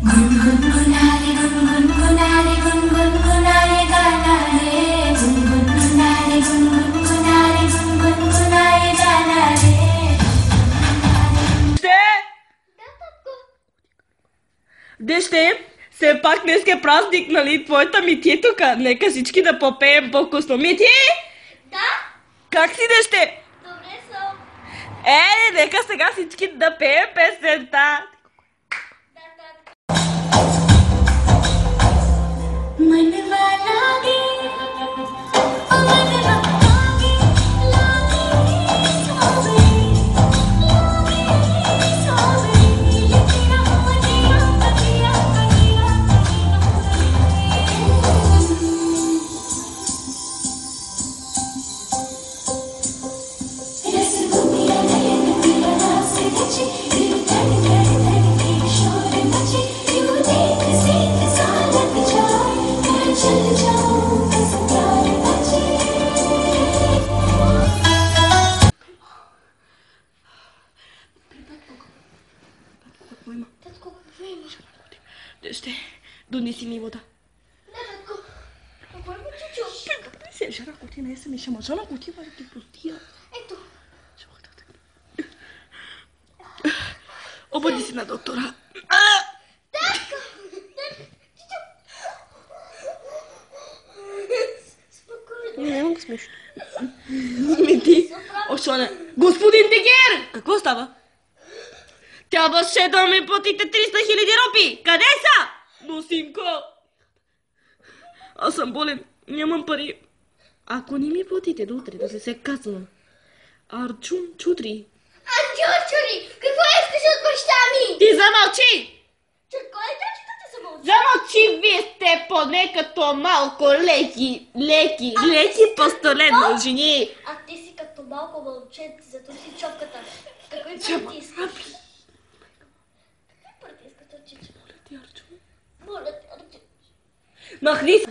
गुनगुनारे गुनगुनारे गुनगुनाए गाना रे गुनगुनारे गुनगुनारे गुनगुनाए गाना रे. Дъще, все пак днес е празник, нали? Твоята Мити е тук. Нека всички да попеем по-вкусно. Мити! Да? Как си, дъще? Добре съм. Нека сега всички да пеем песента. मनवा लागे ओ मनवा लागे लागे सावे लागे सावे लिखना मदिया मदिया मदिया रस गुमिया नयन तेरा रास रचे दिल धड़ धड़ धड़ के शोर मचे यूं देख सीख सा लग जाए चल जाऊं बस प्यार बचे. Татко, какво има? Дъще, донеси ми вода. Не, татко. Какво има, чичо? Не се жара котина, не съм и шама. Жана котина да ти простия. Ето. Обади си на доктора. Татко! Чичо! Спокойно. Няма го смешно. Мити, Ошоне. Господин Дегер! Какво става? Трябваше да ми платите 300 000 рупи! Къде са? Но, синко! Аз съм болен. Нямам пари. Ако не ми платите до утре, да се казвам Арчун Чудри. Чури! Какво искаш от баща ми? Ти замълчи! Че кой е тачката се мълчи? Замълчи, вие сте поне като малко леки постолетни жени. А ти си като малко мълченце, зато си чопката. Какво е партийска? Каква е партийската, чичо? Моля ти, Арчун. Моля ти, Арчо. Махни се!